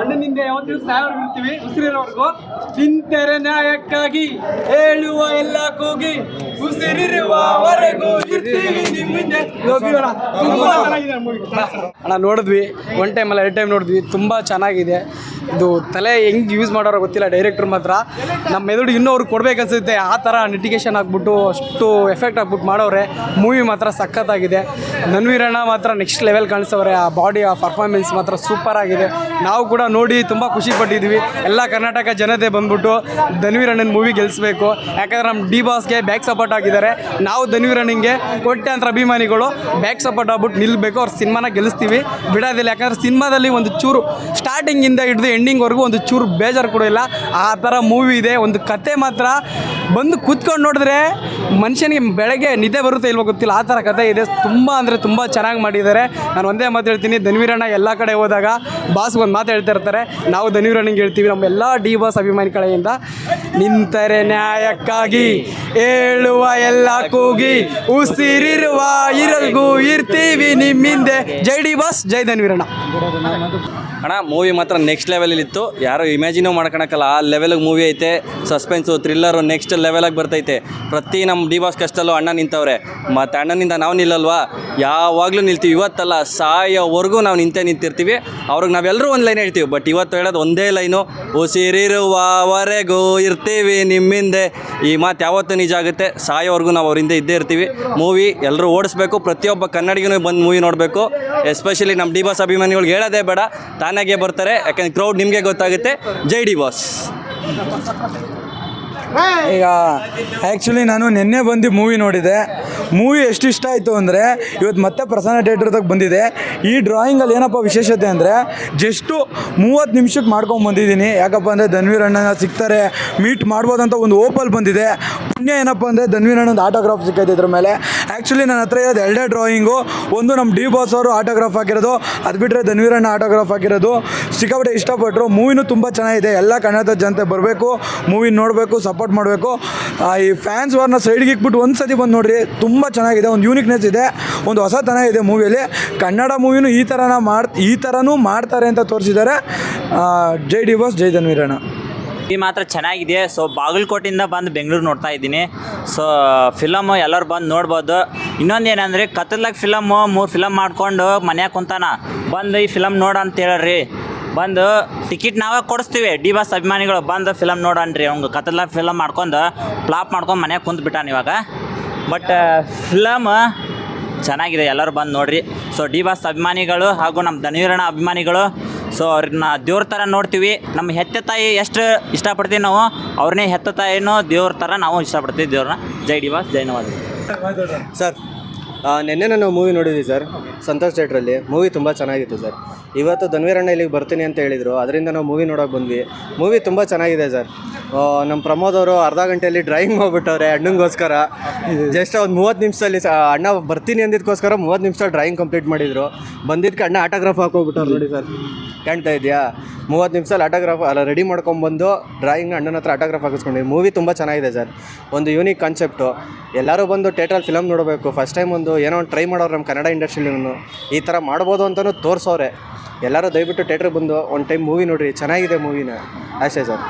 ಅಣ್ಣನಿಂದ ಯಾವತ್ತೂ ಸಾಯೋರ್ಗು ಇರ್ತೀವಿ, ಉಸಿರಿರೋವರೆಗೂ. ನಿಂತರೆ ನ್ಯಾಯಕ್ಕಾಗಿ ಹೇಳುವ ಎಲ್ಲ ಕೂಗಿ, ಉಸಿರಿರುವವರೆಗೂ ಇರ್ತೀವಿ ನಿಮ್ಮಿಂದೆ. ತುಂಬಾ ಚೆನ್ನಾಗಿದೆ ಮೂವಿ ಅಣ್ಣ. ನೋಡಿದ್ವಿ, ಒನ್ ಟೈಮ್ ಅಲ್ಲ 2 ಟೈಮ್ ನೋಡಿದ್ವಿ. ತುಂಬ ಚೆನ್ನಾಗಿದೆ. ಇದು ತಲೆ ಹೆಂಗೆ ಯೂಸ್ ಮಾಡೋರೋ ಗೊತ್ತಿಲ್ಲ ಡೈರೆಕ್ಟ್ರ್ ಮಾತ್ರ. ನಮ್ಮ ಮೆದುಳು ಇನ್ನೂ ಅವ್ರಿಗೆ ಕೊಡ್ಬೇಕನ್ಸುತ್ತೆ. ಆ ಥರ ನೆಟಿಗೇಷನ್ ಹಾಕ್ಬಿಟ್ಟು ಅಷ್ಟು ಎಫೆಕ್ಟ್ ಹಾಕ್ಬಿಟ್ಟು ಮಾಡೋರೆ. ಮೂವಿ ಮಾತ್ರ ಸಖತ್ತಾಗಿದೆ. ಧನ್ವೀರಣ್ಣ ಮಾತ್ರ ನೆಕ್ಸ್ಟ್ ಲೆವೆಲ್ ಕಾಣಿಸೋರೆ. ಆ ಬಾಡಿ, ಆ ಪರ್ಫಾರ್ಮೆನ್ಸ್ ಮಾತ್ರ ಸೂಪರ್ ಆಗಿದೆ. ನಾವು ಕೂಡ ನೋಡಿ ತುಂಬ ಖುಷಿ ಪಟ್ಟಿದ್ವಿ. ಎಲ್ಲ ಕರ್ನಾಟಕ ಜನತೆ ಬಂದ್ಬಿಟ್ಟು ಧನ್ವೀರಣ್ಣನ ಮೂವಿ ಗೆಲ್ಲಿಸ್ಬೇಕು. ಯಾಕಂದರೆ ನಮ್ಮ ಡಿ ಬಾಸ್ಗೆ ಬ್ಯಾಕ್ ಸಪೋರ್ಟ್ ಆಗಿದ್ದಾರೆ. ನಾವು ಧನ್ವೀರಣ್ಣಂಗೆ ಕೋಟ್ಯಾಂತರ ಅಭಿಮಾನಿಗಳು ಬ್ಯಾಕ್ ಸಪೋರ್ಟ್ ಆಗ್ಬಿಟ್ಟು ನಿಲ್ಲಬೇಕು. ಅವ್ರ ಸಿನಿಮಾನ ಗೆಲ್ಲಿಸ್ತೀವಿ, ಬಿಡೋದಿಲ್ಲ. ಯಾಕಂದರೆ ಸಿನಿಮಾದಲ್ಲಿ ಒಂದು ಚೂರು ಸ್ಟಾರ್ಟಿಂಗಿಂದ ಹಿಡಿದು ಎಂಡಿಂಗ್ವರೆಗೂ ಒಂದು ಚೂರು ಬೇಜಾರು ಕೂಡ ಇಲ್ಲ. ಆ ಥರ ಮೂವಿ ಇದೆ. ಒಂದು ಕತೆ ಮಾತ್ರ ಬಂದು ಕೂತ್ಕೊಂಡು ನೋಡಿದ್ರೆ ಮನುಷ್ಯನಿಗೆ ಬೆಳಗ್ಗೆ ನಿದ್ದೆ ಬರುತ್ತೆ ಇಲ್ವೋ ಗೊತ್ತಿಲ್ಲ, ಆ ಥರ ಕತೆ ಇದೆ. ತುಂಬ ಅಂದರೆ ತುಂಬ ಚೆನ್ನಾಗಿ ಮಾಡಿದ್ದಾರೆ. ನಾನು ಒಂದೇ ಮಾತು ಹೇಳ್ತೀನಿ, ಧನ್ವೀರಣ್ಣ ಎಲ್ಲ ಕಡೆ ಹೋದಾಗ ಬಾಸ್ಗೆ ಒಂದು ಮಾತು ಹೇಳ್ತಾ ಇರ್ತಾರೆ. ನಾವು ಧನ್ವೀರಣ್ಣಂಗೆ ಹೇಳ್ತೀವಿ, ನಮ್ಮ ಎಲ್ಲ ಡಿ ಬಾಸ್ ಅಭಿಮಾನಿ ಕಡೆಯಿಂದ, ನಿಂತರೆ ನ್ಯಾಯಕ್ಕಾಗಿ ಹೇಳುವ ಎಲ್ಲ ಕೂಗಿ, ಉಸಿರಿರುವ ಇರಗೂ ಇರ್ತೀವಿ ನಿಮ್ಮಿಂದೆ. ಜೈ ಡಿ ಬಾಸ್, ಜೈ ಧನ್ವೀರಣ್ಣ. ಅಣ್ಣ ಮೂವಿ ಮಾತ್ರ ನೆಕ್ಸ್ಟ್ ಲೆವೆಲಲ್ಲಿತ್ತು. ಯಾರು ಇಮ್ಯಾಜಿನೂ ಮಾಡ್ಕೊಳಕ್ಕಲ್ಲ, ಆ ಲೆವೆಲಿಗೆ ಮೂವಿ ಐತೆ. ಸಸ್ಪೆನ್ಸು, ಥ್ರಿಲ್ಲರು ನೆಕ್ಸ್ಟ್ ಲೆವೆಲಾಗಿ ಬರ್ತೈತೆ. ಪ್ರತಿ ನಮ್ಮ ಡಿ ಬಾಸ್ ಕಷ್ಟಲ್ಲೂ ಅಣ್ಣ ನಿಂತವ್ರೆ. ಮತ್ತು ಅಣ್ಣನಿಂದ ನಾವು ನಿಲ್ಲಲ್ವಾ, ಯಾವಾಗಲೂ ನಿಲ್ತೀವಿ. ಇವತ್ತಲ್ಲ, ಸಾಯೋವರೆಗೂ ನಾವು ನಿಂತಿರ್ತೀವಿ. ಅವ್ರಿಗೆ ನಾವೆಲ್ಲರೂ ಒಂದು ಲೈನ್ ಹೇಳ್ತೀವಿ, ಬಟ್ ಇವತ್ತು ಹೇಳೋದು ಒಂದೇ ಲೈನು, ಉಸಿರಿರುವವರೆಗೂ ಇರ್ತೀವಿ ನಿಮ್ಮಿಂದೆ. ಈ ಮಾತು ಯಾವತ್ತೂ ನಿಜ ಆಗುತ್ತೆ. ಸಾಯೋವರೆಗೂ ನಾವು ಅವರಿಂದ ಇದ್ದೇ ಇರ್ತೀವಿ. ಮೂವಿ ಎಲ್ಲರೂ ಓಡಿಸ್ಬೇಕು. ಪ್ರತಿಯೊಬ್ಬ ಕನ್ನಡಿಗನೂ ಬಂದು ಮೂವಿ ನೋಡಬೇಕು. ಎಸ್ಪೆಷಲಿ ನಮ್ಮ ಡಿ ಬಾಸ್ ಅಭಿಮಾನಿಗಳಿಗೆ ಹೇಳೋದೇ ಬೇಡ, ತಾನಾಗೆ ಬರ್ತಾರೆ. ಯಾಕಂದ್ರೆ ಕ್ರೌಡ್ ನಿಮಗೆ ಗೊತ್ತಾಗುತ್ತೆ. ಜೈ ಡಿ ಬಾಸ್. ಈಗ ಆ್ಯಕ್ಚುಲಿ ನಾನು ನಿನ್ನೆ ಬಂದು ಮೂವಿ ನೋಡಿದೆ. ಮೂವಿ ಎಷ್ಟು ಇಷ್ಟ ಆಯಿತು ಅಂದರೆ, ಇವತ್ತು ಮತ್ತೆ ಪ್ರಸನ್ನ ಥಿಯೇಟ್ರದಾಗ ಬಂದಿದೆ. ಈ ಡ್ರಾಯಿಂಗಲ್ಲಿ ಏನಪ್ಪ ವಿಶೇಷತೆ ಅಂದರೆ, ಜಸ್ಟು 30 ನಿಮಿಷಕ್ಕೆ ಮಾಡ್ಕೊಂಬಂದಿದ್ದೀನಿ. ಯಾಕಪ್ಪ ಅಂದರೆ ಧನ್ವೀರಣ್ಣನ ಸಿಗ್ತಾರೆ, ಮೀಟ್ ಮಾಡ್ಬೋದಂತ ಒಂದು ಓಪಲ್ಲಿ ಬಂದಿದೆ. ಪುಣ್ಯ ಏನಪ್ಪ ಅಂದರೆ ಧನ್ವೀರಣ್ಣನ ಆಟೋಗ್ರಾಫ್ ಸಿಕ್ಕೈತೆ ಇದ್ರ ಮೇಲೆ. ಆ್ಯಕ್ಚುಲಿ ನನ್ನ ಹತ್ರ ಇರೋದು 2 ಡ್ರಾಯಿಂಗು. ಒಂದು ನಮ್ಮ ಡಿ ಬಾಸ್ ಅವರು ಆಟೋಗ್ರಾಫ್ ಹಾಕಿರೋದು, ಅದು ಬಿಟ್ಟರೆ ಧನ್ವೀರಣ್ಣ ಆಟೋಗ್ರಾಫ್ ಹಾಕಿರೋದು. ಸಿಕ್ಕಾಪಟ್ಟೆ ಇಷ್ಟಪಟ್ಟರು. ಮೂವಿನೂ ತುಂಬ ಚೆನ್ನಾಗಿದೆ. ಎಲ್ಲ ಕನ್ನಡದ ಜನತೆ ಬರಬೇಕು, ಮೂವಿ ನೋಡಬೇಕು, ಸಪೋರ್ಟ್ ಮಾಡಬೇಕು. ಈ ಫ್ಯಾನ್ಸ್ ವಾರ್ನ ಸೈಡ್ಗೆ ಇಕ್ಬಿಟ್ಟು ಒಂದು ಸತಿ ಬಂದು ನೋಡಿರಿ, ತುಂಬ ಚೆನ್ನಾಗಿದೆ. ಒಂದು ಯೂನಿಕ್ನೆಸ್ ಇದೆ, ಒಂದು ಹೊಸತನ ಇದೆ ಮೂವಿಯಲ್ಲಿ. ಕನ್ನಡ ಮೂವಿನೂ ಈ ಥರನೂ ಮಾಡ್ತಾರೆ ಅಂತ ತೋರಿಸಿದ್ದಾರೆ. ಜೈ ಡಿ ಬಾಸ್, ಜೈ ಧನ್ವೀರಣ್ಣ. ಈ ಮಾತ್ರ ಚೆನ್ನಾಗಿದೆ. ಸೊ ಬಾಗಲಕೋಟೆಯಿಂದ ಬಂದು ಬೆಂಗಳೂರು ನೋಡ್ತಾ ಇದ್ದೀನಿ. ಸೊ ಫಿಲಮು ಎಲ್ಲರೂ ಬಂದು ನೋಡ್ಬೋದು. ಇನ್ನೊಂದು ಏನಂದರೆ, ಕತ್ತಲಾಗ ಫಿಲಮು 3 ಫಿಲಮ್ ಮಾಡ್ಕೊಂಡು ಮನ್ಯಾಗ ಕುಂತಾನ, ಬಂದು ಈ ಫಿಲಮ್ ನೋಡ ಅಂತ ಹೇಳ್ರಿ. ಬಂದು ಟಿಕೆಟ್ ನಾವೇ ಕೊಡಿಸ್ತೀವಿ. ಡಿ ಬಾಸ್ ಅಭಿಮಾನಿಗಳು ಬಂದು ಫಿಲಮ್ ನೋಡನ್ರಿ. ಅವ್ಗೆ ಕತ್ತಲಾಗ ಫಿಲಮ್ ಮಾಡ್ಕೊಂಡು ಫ್ಲಾಪ್ ಮಾಡ್ಕೊಂಡು ಮನ್ಯಾಗ ಕುಂತು ಬಿಟ್ಟಾನ ಇವಾಗ. ಬಟ್ ಫಿಲಮ್ ಚೆನ್ನಾಗಿದೆ, ಎಲ್ಲರೂ ಬಂದು ನೋಡಿರಿ. ಸೊ ಡಿ ಬಾಸ್ ಅಭಿಮಾನಿಗಳು ಹಾಗೂ ನಮ್ಮ ಧನ್ವೀರಣ್ಣ ಅಭಿಮಾನಿಗಳು, ಸೊ ಅವ್ರನ್ನ ದೇವ್ರ ಥರ ನೋಡ್ತೀವಿ. ನಮ್ಮ ಹೆತ್ತ ತಾಯಿ ಎಷ್ಟು ಇಷ್ಟಪಡ್ತೀವಿ ನಾವು, ಅವ್ರನ್ನೇ ಹೆತ್ತ ತಾಯಿನೂ ದೇವ್ರ ಥರ ನಾವು ಇಷ್ಟಪಡ್ತೀವಿ ದೇವ್ರನ್ನ. ಜೈ ಡಿ ಬಾಸ್, ಜೈ ನವಾಜ್. ಸರ್, ನಿನ್ನೆ ನಾನು ಮೂವಿ ನೋಡಿದ್ವಿ ಸರ್, ಸಂತೋಷ್ ಥಿಯೇಟ್ರಲ್ಲಿ. ಮೂವಿ ತುಂಬ ಚೆನ್ನಾಗಿತ್ತು ಸರ್. ಇವತ್ತು ಧನ್ವೀರಣ್ಣ ಇಲ್ಲಿಗೆ ಬರ್ತೀನಿ ಅಂತ ಹೇಳಿದರು, ಅದರಿಂದ ನಾವು ಮೂವಿ ನೋಡೋಕೆ ಬಂದ್ವಿ. ಮೂವಿ ತುಂಬ ಚೆನ್ನಾಗಿದೆ ಸರ್. ನಮ್ಮ ಪ್ರಮೋದ್ ಅವರು ಅರ್ಧ ಗಂಟೆಯಲ್ಲಿ ಡ್ರಾಯಿಂಗ್ ಮಾಡಿಬಿಟ್ಟವ್ರೆ ಅಣ್ಣಂಗೋಸ್ಕರ. ಜಸ್ಟ್ ಒಂದು 30 ನಿಮಿಷದಲ್ಲಿ ಅಣ್ಣ ಬರ್ತೀನಿ ಅಂದಿದ್ದಕ್ಕೋಸ್ಕರ 30 ನಿಮಿಷ ಡ್ರಾಯಿಂಗ್ ಕಂಪ್ಲೀಟ್ ಮಾಡಿದರು. ಬಂದಿದ್ದಕ್ಕೆ ಅಣ್ಣ ಆಟೋಗ್ರಾಫ್ ಹಾಕೋಗ್ಬಿಟ್ಟವ್ರು ನೋಡಿ ಸರ್, ಕಾಣ್ತಾ ಇದೆಯಾ? 30 ನಿಮಿಷದಲ್ಲಿ ಆಟೋಗ್ರಾಫ್ ರೆಡಿ ಮಾಡ್ಕೊಂಬಂದು ಡ್ರಾಯಿಂಗ್ ಅಣ್ಣನ ಹತ್ರ ಆಟೋಗ್ರಾಫ್ ಹಾಕಿಸ್ಕೊಂಡಿದ್ವಿ. ಮೂವಿ ತುಂಬ ಚೆನ್ನಾಗಿದೆ ಸರ್. ಒಂದು ಯೂನಿಕ್ ಕಾನ್ಸೆಪ್ಟು. ಎಲ್ಲರೂ ಬಂದು ಥಿಯೇಟ್ರಲ್ಲಿ ಫಿಲಮ್ ನೋಡಬೇಕು. ಫಸ್ಟ್ ಟೈಮ್ ಏನೋ ಒಂದು ಟ್ರೈ ಮಾಡೋರು ನಮ್ಮ ಕನ್ನಡ ಇಂಡಸ್ಟ್ರಿಲಿನೂ. ಈ ಥರ ಮಾಡ್ಬೋದು ಅಂತಲೂ ತೋರಿಸೋರೆ. ಎಲ್ಲರೂ ದಯವಿಟ್ಟು ಥಿಯೇಟ್ರಿಗೆ ಬಂದು ಒಂದು ಟೈಮ್ ಮೂವಿ ನೋಡಿರಿ, ಚೆನ್ನಾಗಿದೆ ಮೂವಿನ. ಅಷ್ಟೇ ಸರ್.